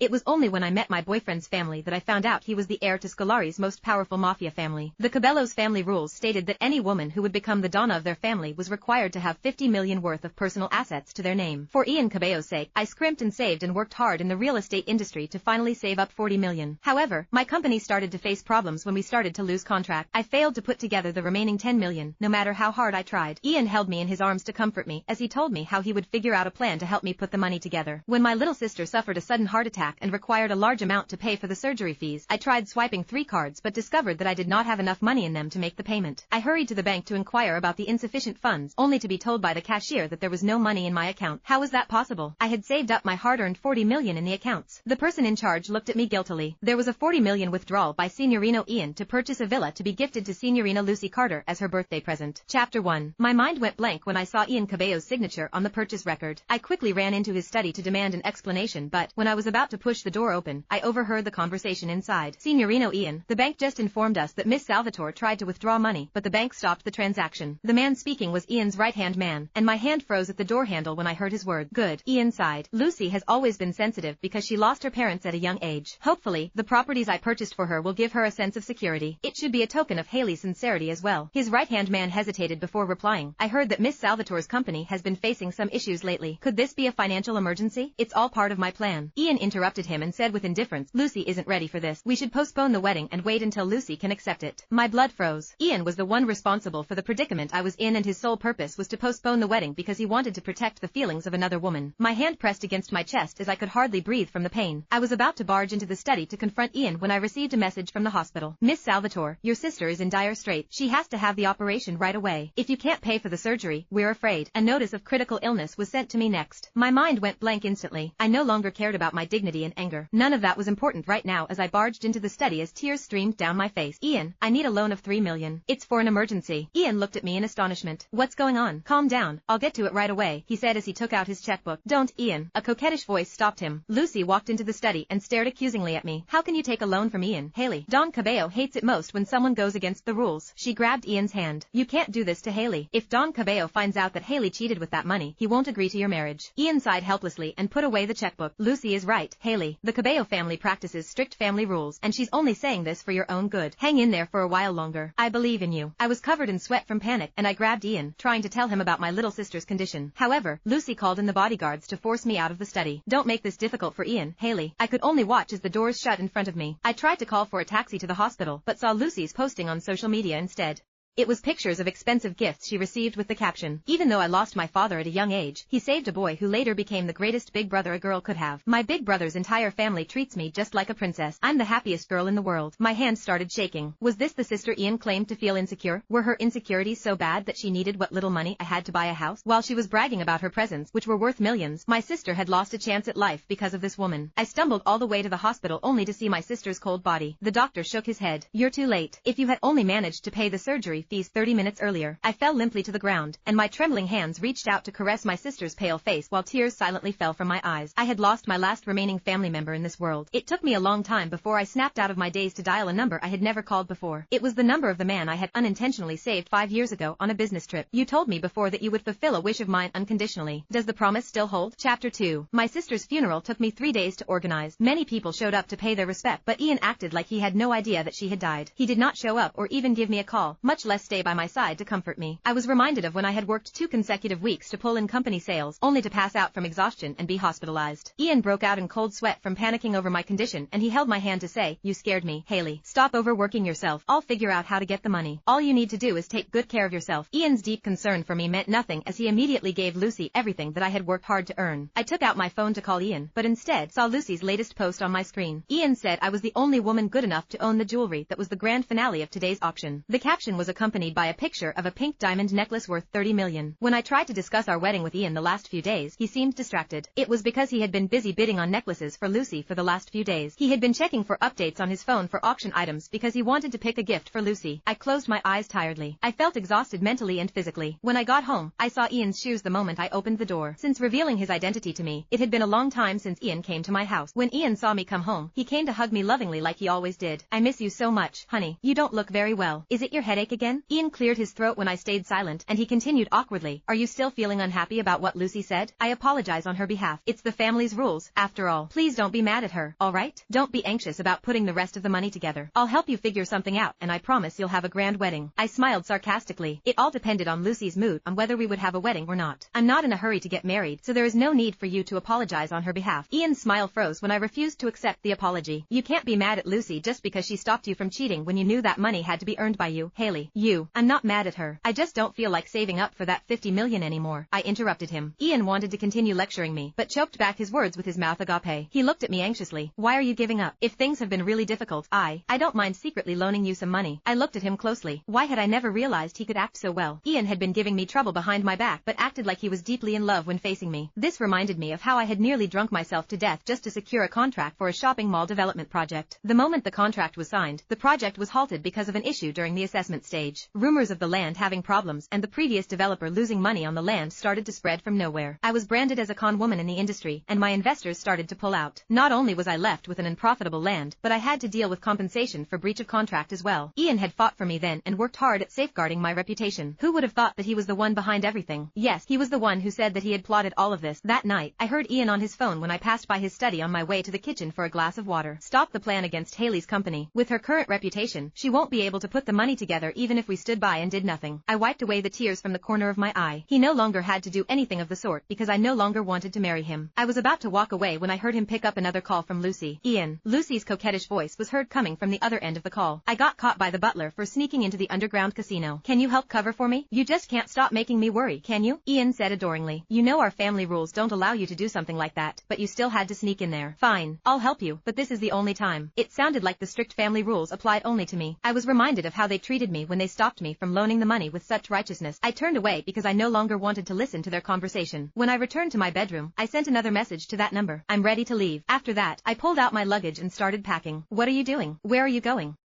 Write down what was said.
It was only when I met my boyfriend's family that I found out he was the heir to Scolaris' most powerful mafia family. The Cabello's family rules stated that any woman who would become the Donna of their family was required to have 50 million worth of personal assets to their name. For Ian Cabello's sake, I scrimped and saved and worked hard in the real estate industry to finally save up 40 million. However, my company started to face problems when we started to lose contract. I failed to put together the remaining 10 million, no matter how hard I tried. Ian held me in his arms to comfort me, as he told me how he would figure out a plan to help me put the money together. When my little sister suffered a sudden heart attack and required a large amount to pay for the surgery fees, I tried swiping 3 cards but discovered that I did not have enough money in them to make the payment. I hurried to the bank to inquire about the insufficient funds, only to be told by the cashier that there was no money in my account. How was that possible? I had saved up my hard-earned 40 million in the accounts. The person in charge looked at me guiltily. There was a 40 million withdrawal by Signorino Ian to purchase a villa to be gifted to Signorina Lucy Carter as her birthday present. Chapter 1. My mind went blank when I saw Ian Cabello's signature on the purchase record. I quickly ran into his study to demand an explanation, but when I was about to push the door open, I overheard the conversation inside. Signorino Ian, the bank just informed us that Miss Salvatore tried to withdraw money, but the bank stopped the transaction. The man speaking was Ian's right-hand man, and my hand froze at the door handle when I heard his word. Good. Ian sighed. Lucy has always been sensitive because she lost her parents at a young age. Hopefully, the properties I purchased for her will give her a sense of security. It should be a token of Haley's sincerity as well. His right-hand man hesitated before replying. I heard that Miss Salvatore's company has been facing some issues lately. Could this be a financial emergency? It's all part of my plan. Ian interrupted him and said with indifference, Lucy isn't ready for this. We should postpone the wedding and wait until Lucy can accept it. My blood froze. Ian was the one responsible for the predicament I was in, and his sole purpose was to postpone the wedding because he wanted to protect the feelings of another woman. My hand pressed against my chest as I could hardly breathe from the pain. I was about to barge into the study to confront Ian when I received a message from the hospital. Miss Salvatore, your sister is in dire straits. She has to have the operation right away. If you can't pay for the surgery, we're afraid. A notice of critical illness was sent to me next. My mind went blank instantly. I no longer cared about my dignity and anger. None of that was important right now as I barged into the study as tears streamed down my face. Ian, I need a loan of 3 million. It's for an emergency. Ian looked at me in astonishment. What's going on? Calm down. I'll get to it right away, he said as he took out his checkbook. Don't, Ian. A coquettish voice stopped him. Lucy walked into the study and stared accusingly at me. How can you take a loan from Ian? Haley. Don Cabello hates it most when someone goes against the rules. She grabbed Ian's hand. You can't do this to Haley. If Don Cabello finds out that Haley cheated with that money, he won't agree to your marriage. Ian sighed helplessly and put away the checkbook. Lucy is right, Haley. The Cabello family practices strict family rules, and she's only saying this for your own good. Hang in there for a while longer. I believe in you. I was covered in sweat from panic, and I grabbed Ian, trying to tell him about my little sister's condition. However, Lucy called in the bodyguards to force me out of the study. Don't make this difficult for Ian, Haley. I could only watch as the doors shut in front of me. I tried to call for a taxi to the hospital, but saw Lucy's posting on social media instead. It was pictures of expensive gifts she received with the caption, even though I lost my father at a young age, he saved a boy who later became the greatest big brother a girl could have. My big brother's entire family treats me just like a princess. I'm the happiest girl in the world. My hands started shaking. Was this the sister Ian claimed to feel insecure? Were her insecurities so bad that she needed what little money I had to buy a house? While she was bragging about her presents, which were worth millions, my sister had lost a chance at life because of this woman. I stumbled all the way to the hospital only to see my sister's cold body. The doctor shook his head. You're too late. If you had only managed to pay the surgery fees 30 minutes earlier. I fell limply to the ground, and my trembling hands reached out to caress my sister's pale face while tears silently fell from my eyes. I had lost my last remaining family member in this world. It took me a long time before I snapped out of my daze to dial a number I had never called before. It was the number of the man I had unintentionally saved 5 years ago on a business trip. You told me before that you would fulfill a wish of mine unconditionally. Does the promise still hold? Chapter 2. My sister's funeral took me 3 days to organize. Many people showed up to pay their respect, but Ian acted like he had no idea that she had died. He did not show up or even give me a call, much less stay by my side to comfort me. I was reminded of when I had worked 2 consecutive weeks to pull in company sales, only to pass out from exhaustion and be hospitalized. Ian broke out in cold sweat from panicking over my condition, and he held my hand to say, you scared me, Haley. Stop overworking yourself. I'll figure out how to get the money. All you need to do is take good care of yourself. Ian's deep concern for me meant nothing as he immediately gave Lucy everything that I had worked hard to earn. I took out my phone to call Ian, but instead saw Lucy's latest post on my screen. Ian said I was the only woman good enough to own the jewelry that was the grand finale of today's auction. The caption was accompanied by a picture of a pink diamond necklace worth 30 million. When I tried to discuss our wedding with Ian the last few days, he seemed distracted. It was because he had been busy bidding on necklaces for Lucy for the last few days. He had been checking for updates on his phone for auction items because he wanted to pick a gift for Lucy. I closed my eyes tiredly. I felt exhausted mentally and physically. When I got home, I saw Ian's shoes the moment I opened the door. Since revealing his identity to me, it had been a long time since Ian came to my house. When Ian saw me come home, he came to hug me lovingly like he always did. I miss you so much, honey. You don't look very well. Is it your headache again? then? Ian cleared his throat when I stayed silent, and he continued awkwardly, are you still feeling unhappy about what Lucy said? I apologize on her behalf. It's the family's rules, after all. Please don't be mad at her, alright? Don't be anxious about putting the rest of the money together. I'll help you figure something out, and I promise you'll have a grand wedding. I smiled sarcastically. It all depended on Lucy's mood on whether we would have a wedding or not. I'm not in a hurry to get married, so there is no need for you to apologize on her behalf. Ian's smile froze when I refused to accept the apology. You can't be mad at Lucy just because she stopped you from cheating when you knew that money had to be earned by you, Haley. I'm not mad at her. I just don't feel like saving up for that 50 million anymore. I interrupted him. Ian wanted to continue lecturing me, but choked back his words with his mouth agape. He looked at me anxiously. Why are you giving up? If things have been really difficult, I don't mind secretly loaning you some money. I looked at him closely. Why had I never realized he could act so well? Ian had been giving me trouble behind my back, but acted like he was deeply in love when facing me. This reminded me of how I had nearly drunk myself to death just to secure a contract for a shopping mall development project. The moment the contract was signed, the project was halted because of an issue during the assessment stage. Rumors of the land having problems and the previous developer losing money on the land started to spread from nowhere. I was branded as a con woman in the industry, and my investors started to pull out. Not only was I left with an unprofitable land, but I had to deal with compensation for breach of contract as well. Ian had fought for me then and worked hard at safeguarding my reputation. Who would have thought that he was the one behind everything? Yes, he was the one who said that he had plotted all of this. That night, I heard Ian on his phone when I passed by his study on my way to the kitchen for a glass of water. Stop the plan against Haley's company. With her current reputation, she won't be able to put the money together even if we stood by and did nothing. I wiped away the tears from the corner of my eye. He no longer had to do anything of the sort because I no longer wanted to marry him. I was about to walk away when I heard him pick up another call from Lucy. Ian. Lucy's coquettish voice was heard coming from the other end of the call. I got caught by the butler for sneaking into the underground casino. Can you help cover for me? You just can't stop making me worry, can you? Ian said adoringly. You know our family rules don't allow you to do something like that, but you still had to sneak in there. Fine, I'll help you, but this is the only time. It sounded like the strict family rules applied only to me. I was reminded of how they treated me when they stopped me from loaning the money with such righteousness. I turned away because I no longer wanted to listen to their conversation. When I returned to my bedroom, I sent another message to that number. I'm ready to leave. After that, I pulled out my luggage and started packing. What are you doing? Where are you going?